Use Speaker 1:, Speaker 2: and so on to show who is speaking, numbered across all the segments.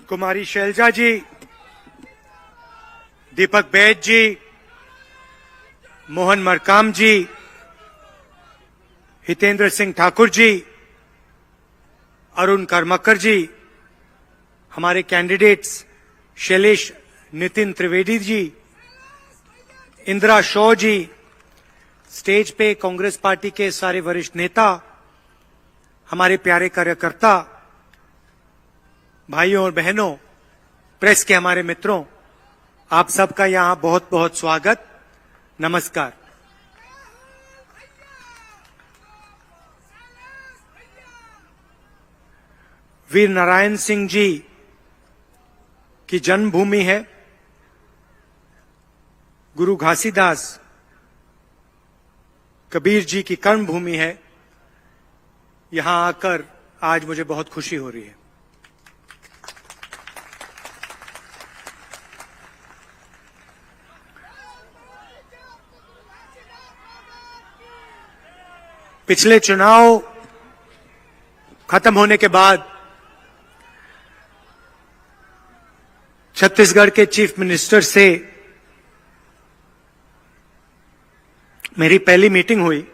Speaker 1: कुमारी शैलजा जी, दीपक बैद जी, मोहन मरकाम जी, हितेंद्र सिंह ठाकुर जी, अरुण करमक्कर जी, हमारे कैंडिडेट्स शैलेश नितिन त्रिवेदी जी, इंदिरा शॉ जी, स्टेज पे कांग्रेस पार्टी के सारे वरिष्ठ नेता, हमारे प्यारे कार्यकर्ता, भाइयों और बहनों, प्रेस के हमारे मित्रों, आप सबका यहां बहुत बहुत स्वागत, नमस्कार। वीर नारायण सिंह जी की जन्मभूमि है, गुरु घासीदास कबीर जी की कर्मभूमि है। यहां आकर आज मुझे बहुत खुशी हो रही है। पिछले चुनाव खत्म होने के बाद छत्तीसगढ़ के चीफ मिनिस्टर से मेरी पहली मीटिंग हुई।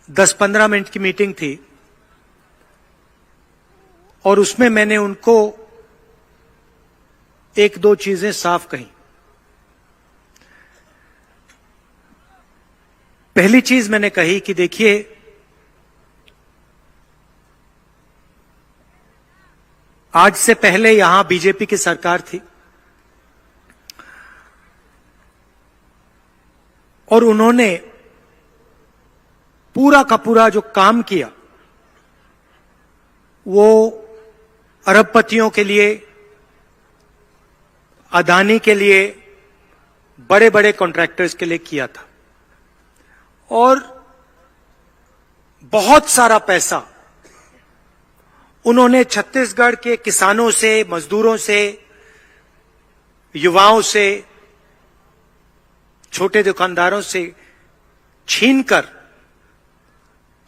Speaker 1: 10-15 मिनट की मीटिंग थी और उसमें मैंने उनको एक दो चीजें साफ कही। पहली चीज मैंने कही कि देखिए, आज से पहले यहां बीजेपी की सरकार थी और उन्होंने पूरा का पूरा जो काम किया वो अरबपतियों के लिए, अदानी के लिए, बड़े बड़े कॉन्ट्रैक्टर्स के लिए किया था और बहुत सारा पैसा उन्होंने छत्तीसगढ़ के किसानों से, मजदूरों से, युवाओं से, छोटे दुकानदारों से छीनकर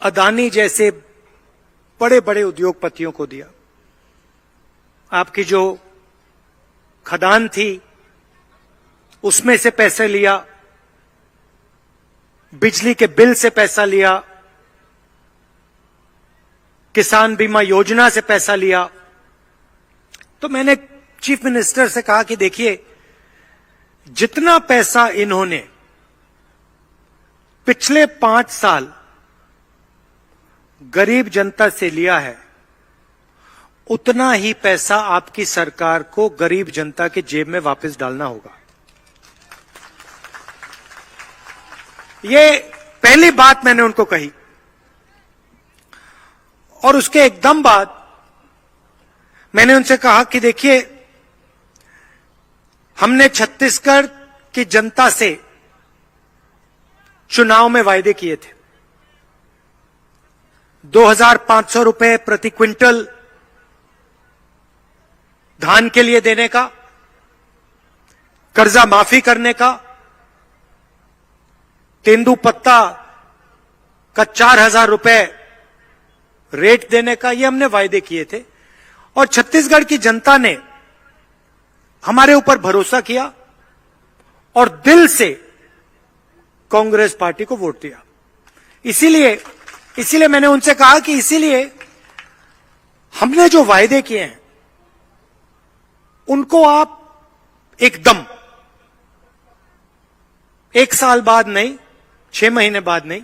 Speaker 1: अदानी जैसे बड़े बड़े उद्योगपतियों को दिया। आपकी जो खदान थी उसमें से पैसे लिया, बिजली के बिल से पैसा लिया, किसान बीमा योजना से पैसा लिया। तो मैंने चीफ मिनिस्टर से कहा कि देखिए, जितना पैसा इन्होंने पिछले 5 साल गरीब जनता से लिया है, उतना ही पैसा आपकी सरकार को गरीब जनता के जेब में वापस डालना होगा। ये पहली बात मैंने उनको कही और उसके एकदम बाद मैंने उनसे कहा कि देखिए, हमने छत्तीसगढ़ की जनता से चुनाव में वायदे किए थे। 2,500 रुपए प्रति क्विंटल धान के लिए देने का, कर्जा माफी करने का, तेंदुपत्ता का 4,000 रुपए रेट देने का, ये हमने वायदे किए थे और छत्तीसगढ़ की जनता ने हमारे ऊपर भरोसा किया और दिल से कांग्रेस पार्टी को वोट दिया। इसीलिए मैंने उनसे कहा कि इसीलिए हमने जो वायदे किए हैं उनको आप एकदम 1 साल बाद नहीं, 6 महीने बाद नहीं,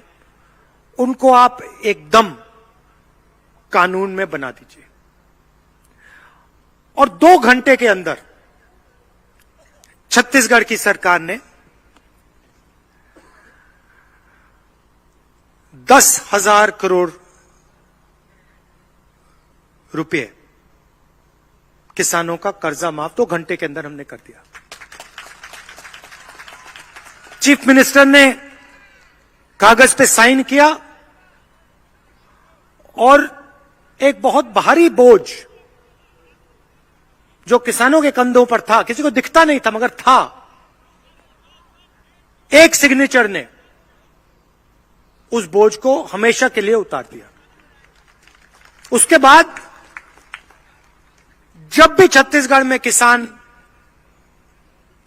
Speaker 1: उनको आप एकदम कानून में बना दीजिए और 2 घंटे के अंदर छत्तीसगढ़ की सरकार ने 10,000 करोड़ रुपए किसानों का कर्जा माफ 2 घंटे के अंदर हमने कर दिया। चीफ मिनिस्टर ने कागज पे साइन किया और एक बहुत भारी बोझ जो किसानों के कंधों पर था, किसी को दिखता नहीं था मगर था, एक सिग्नेचर ने उस बोझ को हमेशा के लिए उतार दिया। उसके बाद जब भी छत्तीसगढ़ में किसान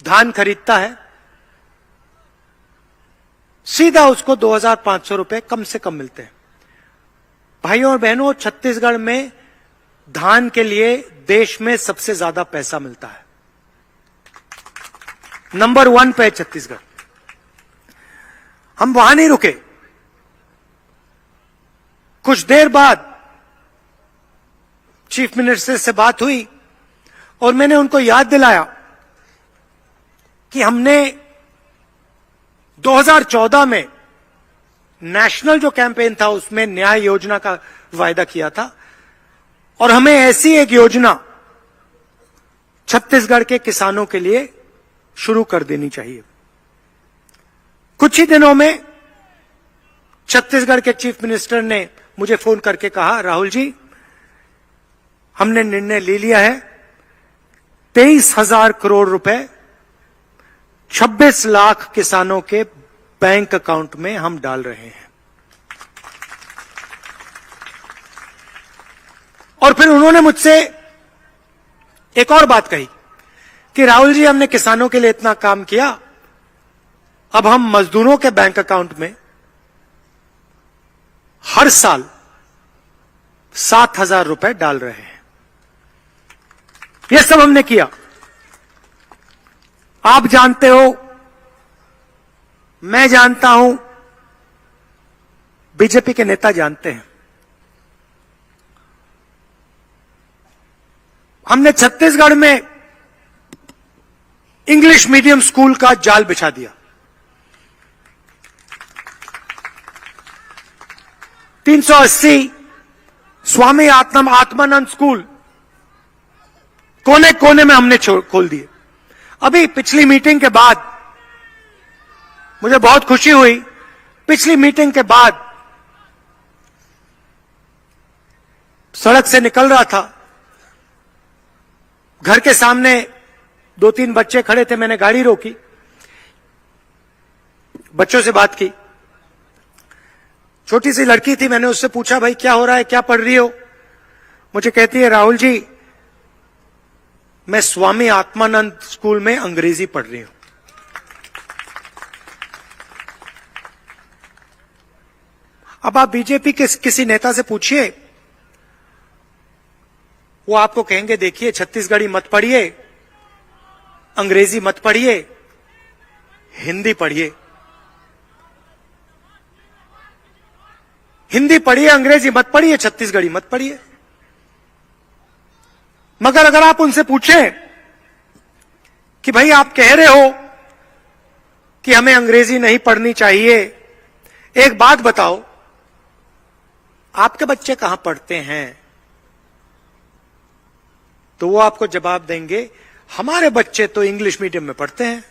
Speaker 1: धान खरीदता है, सीधा उसको 2,500 रुपए कम से कम मिलते हैं। भाइयों और बहनों, छत्तीसगढ़ में धान के लिए देश में सबसे ज्यादा पैसा मिलता है। नंबर 1 पे है छत्तीसगढ़। हम वहां नहीं रुके। कुछ देर बाद चीफ मिनिस्टर से बात हुई और मैंने उनको याद दिलाया कि हमने 2014 में नेशनल जो कैंपेन था उसमें न्याय योजना का वायदा किया था और हमें ऐसी एक योजना छत्तीसगढ़ के किसानों के लिए शुरू कर देनी चाहिए। कुछ ही दिनों में छत्तीसगढ़ के चीफ मिनिस्टर ने मुझे फोन करके कहा, राहुल जी, हमने निर्णय ले लिया है, 23,000 करोड़ रुपए 26 लाख किसानों के बैंक अकाउंट में हम डाल रहे हैं। और फिर उन्होंने मुझसे एक और बात कही कि राहुल जी, हमने किसानों के लिए इतना काम किया, अब हम मजदूरों के बैंक अकाउंट में हर साल 7,000 रुपए डाल रहे हैं। यह सब हमने किया। आप जानते हो, मैं जानता हूं, बीजेपी के नेता जानते हैं। हमने छत्तीसगढ़ में इंग्लिश मीडियम स्कूल का जाल बिछा दिया। 380 स्वामी आत्मानंद स्कूल कोने कोने में हमने खोल दिए। अभी पिछली मीटिंग के बाद मुझे बहुत खुशी हुई। पिछली मीटिंग के बाद सड़क से निकल रहा था, घर के सामने 2-3 बच्चे खड़े थे। मैंने गाड़ी रोकी, बच्चों से बात की। छोटी सी लड़की थी, मैंने उससे पूछा, भाई क्या हो रहा है, क्या पढ़ रही हो? मुझे कहती है, राहुल जी, मैं स्वामी आत्मानंद स्कूल में अंग्रेजी पढ़ रही हूं। अब आप बीजेपी के किसी नेता से पूछिए, वो आपको कहेंगे, देखिए छत्तीसगढ़ी मत पढ़िए, अंग्रेजी मत पढ़िए, हिंदी पढ़िए। हिंदी पढ़िए, अंग्रेजी मत पढ़िए, छत्तीसगढ़ी मत पढ़िए। मगर अगर आप उनसे पूछें कि भाई आप कह रहे हो कि हमें अंग्रेजी नहीं पढ़नी चाहिए, एक बात बताओ, आपके बच्चे कहां पढ़ते हैं? तो वो आपको जवाब देंगे, हमारे बच्चे तो इंग्लिश मीडियम में पढ़ते हैं।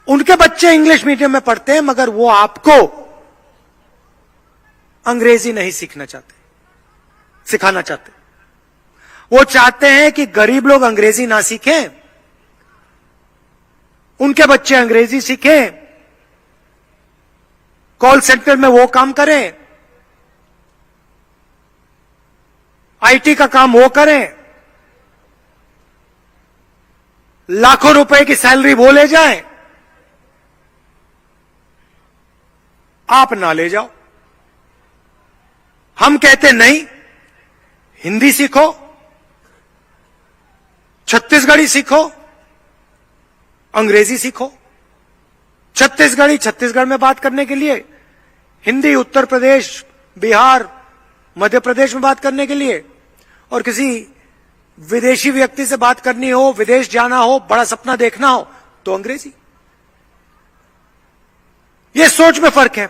Speaker 1: उनके बच्चे इंग्लिश मीडियम में पढ़ते हैं, मगर वो आपको अंग्रेजी नहीं सिखाना चाहते। वो चाहते हैं कि गरीब लोग अंग्रेजी ना सीखें, उनके बच्चे अंग्रेजी सीखें, कॉल सेंटर में वो काम करें, आईटी का काम वो करें, लाखों रुपए की सैलरी वो ले जाएं, आप ना ले जाओ। हम कहते नहीं, हिंदी सीखो, छत्तीसगढ़ी सीखो, अंग्रेजी सीखो। छत्तीसगढ़ी छत्तीसगढ़ में बात करने के लिए, हिंदी उत्तर प्रदेश, बिहार, मध्य प्रदेश में बात करने के लिए, और किसी विदेशी व्यक्ति से बात करनी हो, विदेश जाना हो, बड़ा सपना देखना हो, तो अंग्रेजी। यह सोच में फर्क है।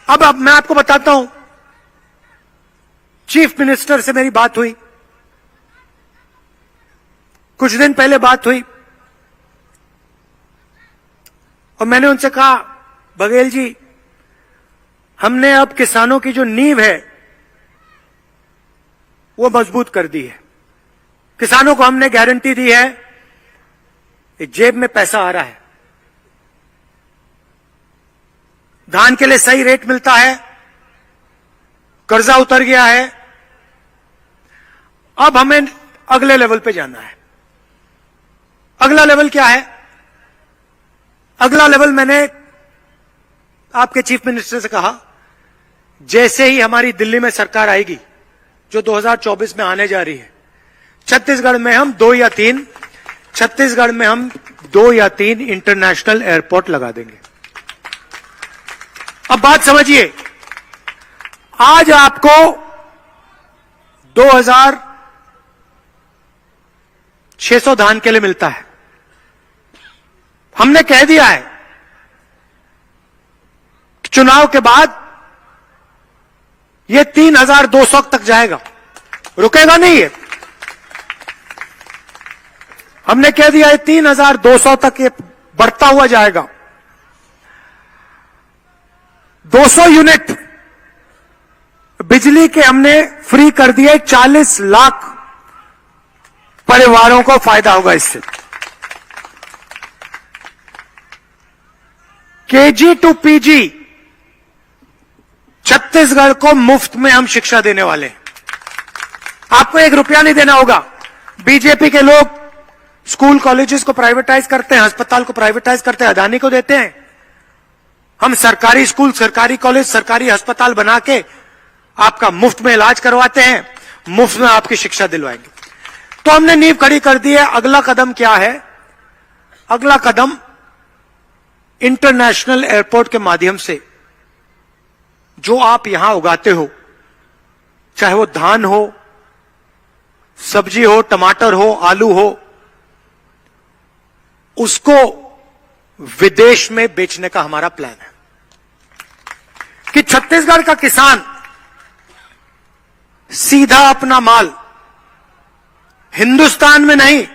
Speaker 1: अब मैं आपको बताता हूं, चीफ मिनिस्टर से मेरी बात हुई, कुछ दिन पहले बात हुई, और मैंने उनसे कहा, बघेल जी, हमने अब किसानों की जो नींव है वो मजबूत कर दी है। किसानों को हमने गारंटी दी है कि जेब में पैसा आ रहा है। धान के लिए सही रेट मिलता है, कर्जा उतर गया है। अब हमें अगले लेवल पे जाना है। अगला लेवल क्या है? अगला लेवल मैंने आपके चीफ मिनिस्टर से कहा, जैसे ही हमारी दिल्ली में सरकार आएगी जो 2024 में आने जा रही है, छत्तीसगढ़ में हम 2 या 3 इंटरनेशनल एयरपोर्ट लगा देंगे। अब बात समझिए, आज आपको 2600 धान के लिए मिलता है। हमने कह दिया है कि चुनाव के बाद यह 3200 तक जाएगा, रुकेगा नहीं है। हमने कह दिया है 3200 तक ये बढ़ता हुआ जाएगा। 200 यूनिट बिजली के हमने फ्री कर दिए, 40 लाख परिवारों को फायदा होगा इससे। केजी टू पीजी छत्तीसगढ़ को मुफ्त में हम शिक्षा देने वाले हैं। आपको 1 रुपया नहीं देना होगा। बीजेपी के लोग स्कूल कॉलेजेस को प्राइवेटाइज करते हैं, अस्पताल को प्राइवेटाइज करते हैं, अदानी को देते हैं। हम सरकारी स्कूल, सरकारी कॉलेज, सरकारी अस्पताल बना के आपका मुफ्त में इलाज करवाते हैं, मुफ्त में आपकी शिक्षा दिलवाएंगे। तो हमने नींव खड़ी कर दी है। अगला कदम क्या है? अगला कदम इंटरनेशनल एयरपोर्ट के माध्यम से जो आप यहां उगाते हो, चाहे वो धान हो, सब्जी हो, टमाटर हो, आलू हो, उसको विदेश में बेचने का हमारा प्लान है कि छत्तीसगढ़ का किसान सीधा अपना माल हिंदुस्तान में नहीं,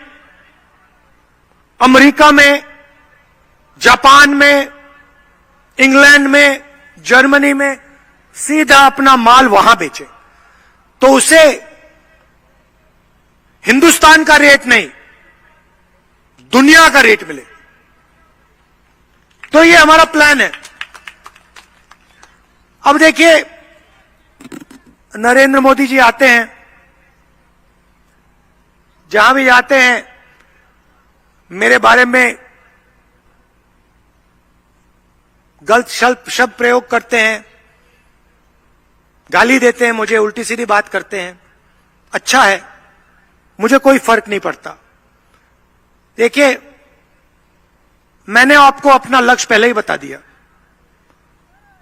Speaker 1: अमेरिका में, जापान में, इंग्लैंड में, जर्मनी में सीधा अपना माल वहां बेचे, तो उसे हिंदुस्तान का रेट नहीं, दुनिया का रेट मिले। तो ये हमारा प्लान है। अब देखिए, नरेंद्र मोदी जी आते हैं, जहां भी जाते हैं मेरे बारे में गलत शब्द प्रयोग करते हैं, गाली देते हैं, मुझे उल्टी सीधी बात करते हैं। अच्छा है, मुझे कोई फर्क नहीं पड़ता। देखिए, मैंने आपको अपना लक्ष्य पहले ही बता दिया।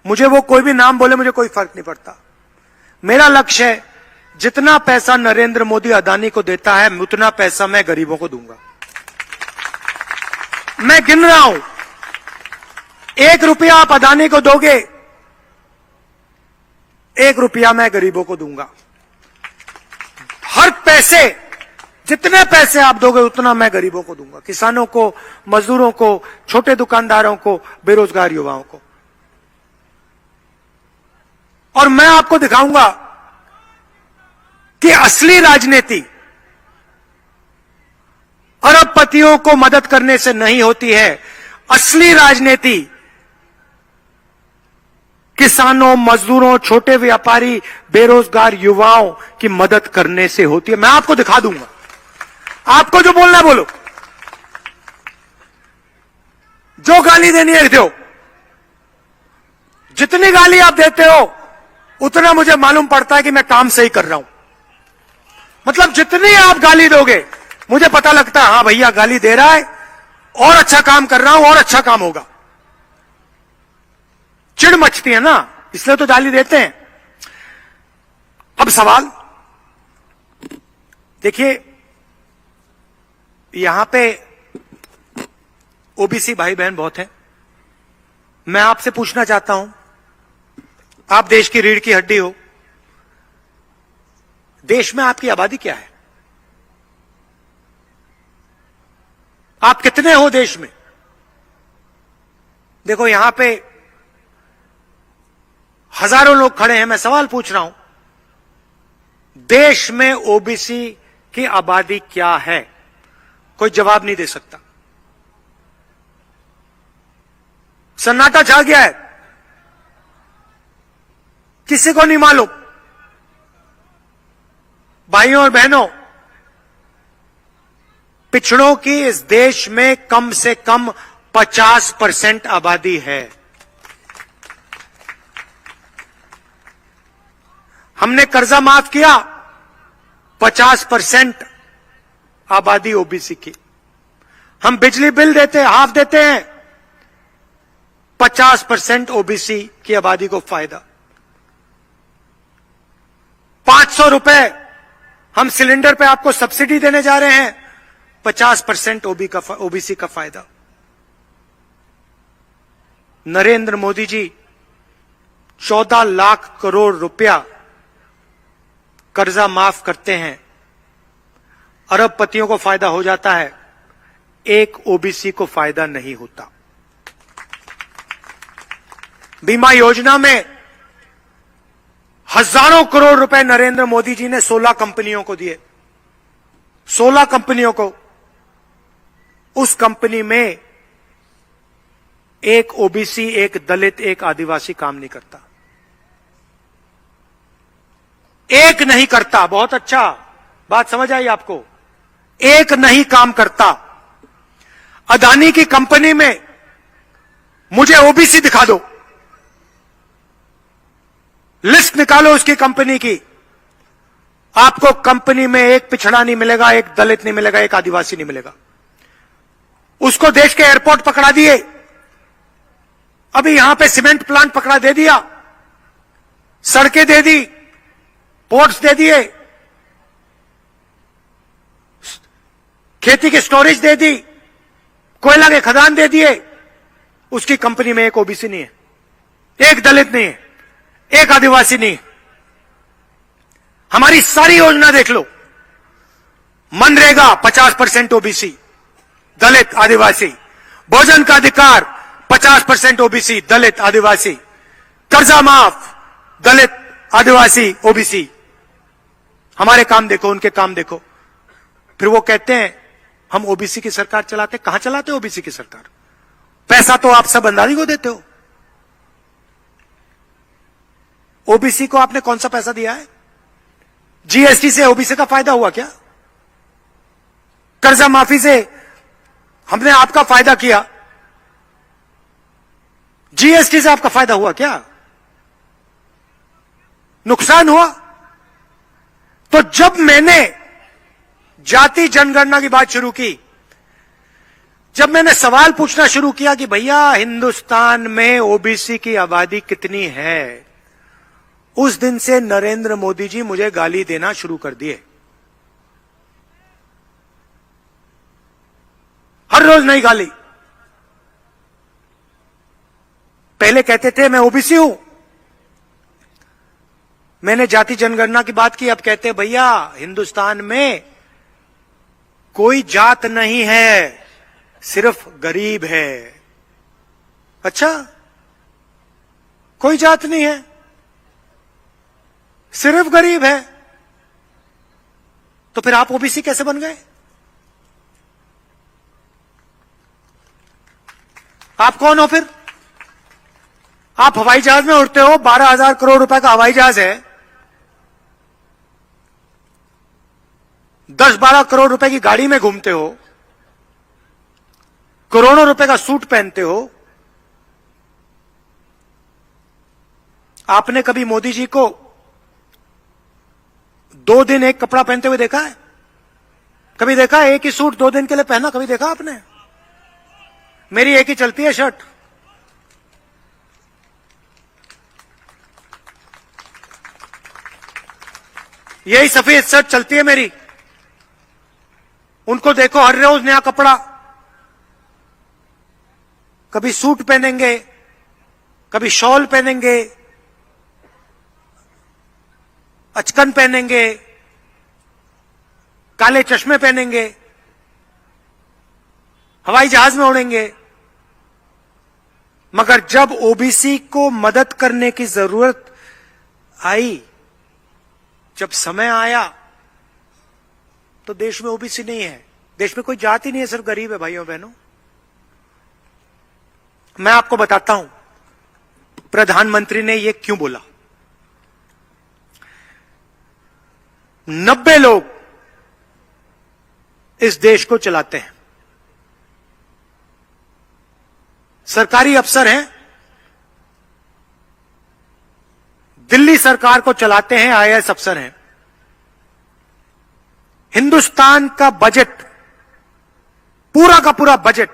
Speaker 1: मुझे वो कोई भी नाम बोले, मुझे कोई फर्क नहीं पड़ता। मेरा लक्ष्य है, जितना पैसा नरेंद्र मोदी अदानी को देता है, उतना पैसा मैं गरीबों को दूंगा। मैं गिन रहा हूं, 1 रुपया आप अदानी को दोगे, 1 रुपया मैं गरीबों को दूंगा। हर पैसे, जितने पैसे आप दोगे उतना मैं गरीबों को दूंगा, किसानों को, मजदूरों को, छोटे दुकानदारों को, बेरोजगार युवाओं को। और मैं आपको दिखाऊंगा कि असली राजनीति अरबपतियों को मदद करने से नहीं होती है। असली राजनीति किसानों, मजदूरों, छोटे व्यापारी, बेरोजगार युवाओं की मदद करने से होती है। मैं आपको दिखा दूंगा। आपको जो बोलना है बोलो, जो गाली देनी है दो। जितनी गाली आप देते हो उतना मुझे मालूम पड़ता है कि मैं काम सही कर रहा हूं। मतलब जितनी आप गाली दोगे मुझे पता लगता है, हां भैया गाली दे रहा है, और अच्छा काम कर रहा हूं, और अच्छा काम होगा। चिढ़ मचती है ना, इसलिए तो गाली देते हैं। अब सवाल देखिए, यहां पे ओबीसी भाई बहन बहुत हैं। मैं आपसे पूछना चाहता हूं, आप देश की रीढ़ की हड्डी हो, देश में आपकी आबादी क्या है? आप कितने हो देश में? देखो, यहां पे हजारों लोग खड़े हैं, मैं सवाल पूछ रहा हूं, देश में ओबीसी की आबादी क्या है? कोई जवाब नहीं दे सकता। सन्नाटा छा गया है। किसी को नहीं मालूम। भाइयों और बहनों, पिछड़ों की इस देश में कम से कम 50% आबादी है। हमने कर्जा माफ किया, 50% आबादी ओबीसी की। हम बिजली बिल देते, हाफ देते हैं, 50% ओबीसी की आबादी को फायदा। 500 रुपए हम सिलेंडर पे आपको सब्सिडी देने जा रहे हैं, 50% ओबीसी का फायदा। नरेंद्र मोदी जी 14 लाख करोड़ रुपया कर्जा माफ करते हैं, अरबपतियों को फायदा हो जाता है, एक ओबीसी को फायदा नहीं होता। बीमा योजना में हजारों करोड़ रुपए नरेंद्र मोदी जी ने 16 कंपनियों को दिए। 16 कंपनियों को। उस कंपनी में एक ओबीसी, एक दलित, एक आदिवासी काम नहीं करता। एक नहीं करता। बहुत अच्छा, बात समझ आई आपको? एक नहीं काम करता। अदानी की कंपनी में मुझे ओबीसी दिखा दो, लिस्ट निकालो उसकी कंपनी की, आपको कंपनी में एक पिछड़ा नहीं मिलेगा, एक दलित नहीं मिलेगा, एक आदिवासी नहीं मिलेगा। उसको देश के एयरपोर्ट पकड़ा दिए, अभी यहां पे सीमेंट प्लांट पकड़ा दे दिया, सड़कें दे दी, पोर्ट्स दे दिए, खेती की स्टोरेज दे दी, कोयला के खदान दे दिए। उसकी कंपनी में एक ओबीसी नहीं है, एक दलित नहीं है, एक आदिवासी नहीं। हमारी सारी योजना देख लो। मनरेगा 50% ओबीसी, दलित, आदिवासी। भोजन का अधिकार 50% ओबीसी, दलित, आदिवासी। कर्जा माफ, दलित, आदिवासी, ओबीसी। हमारे काम देखो, उनके काम देखो। फिर वो कहते हैं हम ओबीसी की सरकार चलाते। कहां चलाते हो ओबीसी की सरकार? पैसा तो आप सब अंदाजी को देते हो। ओबीसी को आपने कौन सा पैसा दिया है? जीएसटी से ओबीसी का फायदा हुआ क्या? कर्जा माफी से हमने आपका फायदा किया, जीएसटी से आपका फायदा हुआ क्या? नुकसान हुआ। तो जब मैंने जाति जनगणना की बात शुरू की, जब मैंने सवाल पूछना शुरू किया कि भैया हिंदुस्तान में ओबीसी की आबादी कितनी है, उस दिन से नरेंद्र मोदी जी मुझे गाली देना शुरू कर दिए। हर रोज नई गाली। पहले कहते थे मैं ओबीसी हूं, मैंने जाति जनगणना की बात की, अब कहते हैं भैया हिंदुस्तान में कोई जात नहीं है, सिर्फ गरीब है। अच्छा, कोई जात नहीं है, सिर्फ गरीब है। तो फिर आप ओबीसी कैसे बन गए? आप कौन हो फिर? आप हवाई जहाज में उड़ते हो, 12,000 करोड़ रुपए का हवाई जहाज है, 10-12 करोड़ रुपए की गाड़ी में घूमते हो, करोड़ों रुपए का सूट पहनते हो। आपने कभी मोदी जी को 2 दिन एक कपड़ा पहनते हुए देखा है? कभी देखा है एक ही सूट 2 दिन के लिए पहना? कभी देखा आपने? मेरी एक ही चलती है शर्ट। यही सफेद शर्ट चलती है मेरी। उनको देखो हर रोज नया कपड़ा, कभी सूट पहनेंगे, कभी शॉल पहनेंगे, अचकन पहनेंगे, काले चश्मे पहनेंगे, हवाई जहाज में उड़ेंगे। मगर जब ओबीसी को मदद करने की जरूरत आई, जब समय आया, तो देश में ओबीसी नहीं है, देश में कोई जाति नहीं है, सिर्फ गरीब है। भाइयों बहनों, मैं आपको बताता हूं प्रधानमंत्री ने यह क्यों बोला। 90 लोग इस देश को चलाते हैं। सरकारी अफसर हैं, दिल्ली सरकार को चलाते हैं, आईएएस अफसर हैं। हिंदुस्तान का बजट, पूरा का पूरा बजट,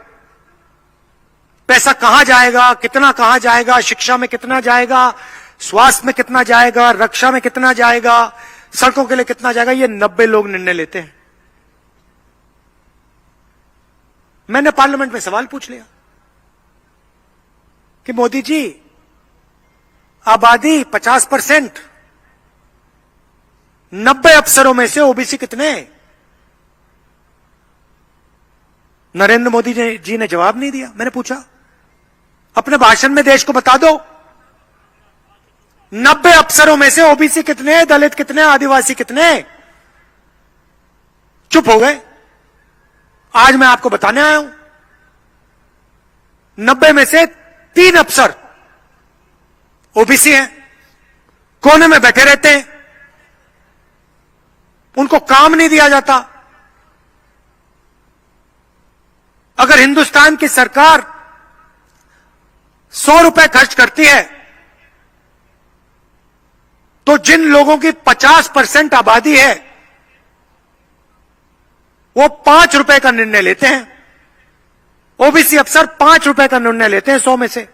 Speaker 1: पैसा कहां जाएगा, कितना कहां जाएगा, शिक्षा में कितना जाएगा, स्वास्थ्य में कितना जाएगा, रक्षा में कितना जाएगा, सड़कों के लिए कितना जाएगा, ये 90 लोग निर्णय लेते हैं। मैंने पार्लियामेंट में सवाल पूछ लिया कि मोदी जी, आबादी 50%, 90 अफसरों में से ओबीसी कितने? नरेंद्र मोदी जी ने जवाब नहीं दिया। मैंने पूछा, अपने भाषण में देश को बता दो, 90 अफसरों में से ओबीसी कितने, दलित कितने, आदिवासी कितने? चुप हो गए। आज मैं आपको बताने आया हूं, 90 में से 3 अफसर ओबीसी हैं, कोने में बैठे रहते हैं, उनको काम नहीं दिया जाता। अगर हिंदुस्तान की सरकार 100 रुपए खर्च करती है तो जिन लोगों की 50% आबादी है वो 5 रुपए का निर्णय लेते हैं। ओबीसी अफसर 5 रुपए का निर्णय लेते हैं 100 में से।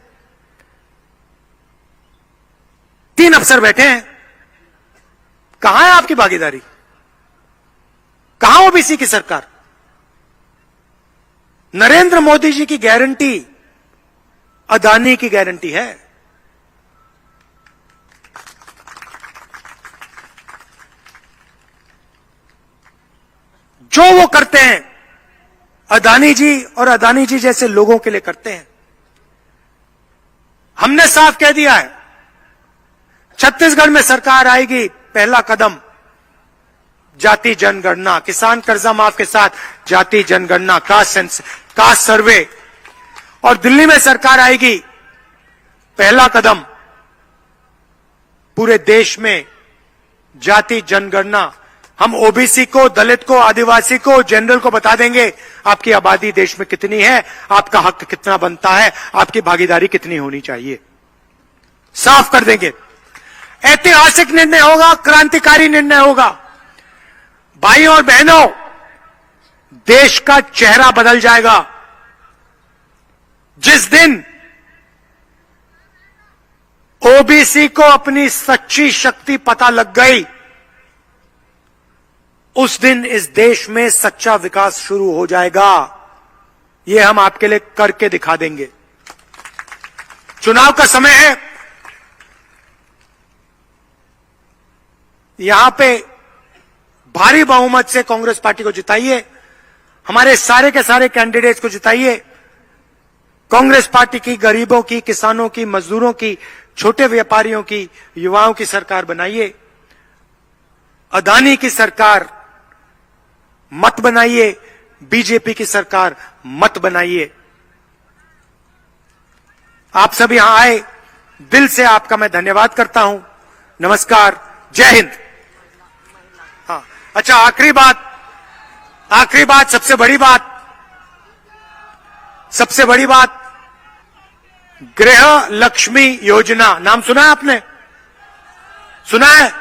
Speaker 1: 3 अफसर बैठे हैं। कहां है आपकी भागीदारी? कहां ओबीसी की सरकार? नरेंद्र मोदी जी की गारंटी अदानी की गारंटी है। जो वो करते हैं अदानी जी और अदानी जी जैसे लोगों के लिए करते हैं। हमने साफ कह दिया है, छत्तीसगढ़ में सरकार आएगी, पहला कदम जाति जनगणना, किसान कर्जा माफ के साथ जाति जनगणना, कास्ट सर्वे। और दिल्ली में सरकार आएगी, पहला कदम पूरे देश में जाति जनगणना। हम ओबीसी को, दलित को, आदिवासी को, जनरल को बता देंगे आपकी आबादी देश में कितनी है, आपका हक कितना बनता है, आपकी भागीदारी कितनी होनी चाहिए, साफ कर देंगे। ऐतिहासिक निर्णय होगा, क्रांतिकारी निर्णय होगा। भाइयों और बहनों, देश का चेहरा बदल जाएगा। जिस दिन ओबीसी को अपनी सच्ची शक्ति पता लग गई, उस दिन इस देश में सच्चा विकास शुरू हो जाएगा। यह हम आपके लिए करके दिखा देंगे। चुनाव का समय है, यहां पे भारी बहुमत से कांग्रेस पार्टी को जिताइए, हमारे सारे के सारे कैंडिडेट्स को जिताइए। कांग्रेस पार्टी की गरीबों की, किसानों की, मजदूरों की, छोटे व्यापारियों की, युवाओं की सरकार बनाइए। अदानी की सरकार मत बनाइए, बीजेपी की सरकार मत बनाइए। आप सभी यहां आए, दिल से आपका मैं धन्यवाद करता हूं। नमस्कार, जय हिंद। हाँ, अच्छा, आखिरी बात, सबसे बड़ी बात, गृह लक्ष्मी योजना, नाम सुना है आपने? सुना है?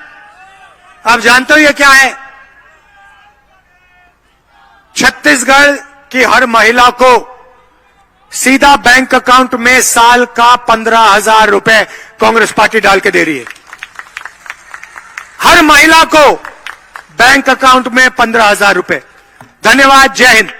Speaker 1: आप जानते हो ये क्या है? छत्तीसगढ़ की हर महिला को सीधा बैंक अकाउंट में साल का 15,000 रुपए कांग्रेस पार्टी डाल के दे रही है। हर महिला को बैंक अकाउंट में 15,000 रुपए। धन्यवाद, जय हिंद।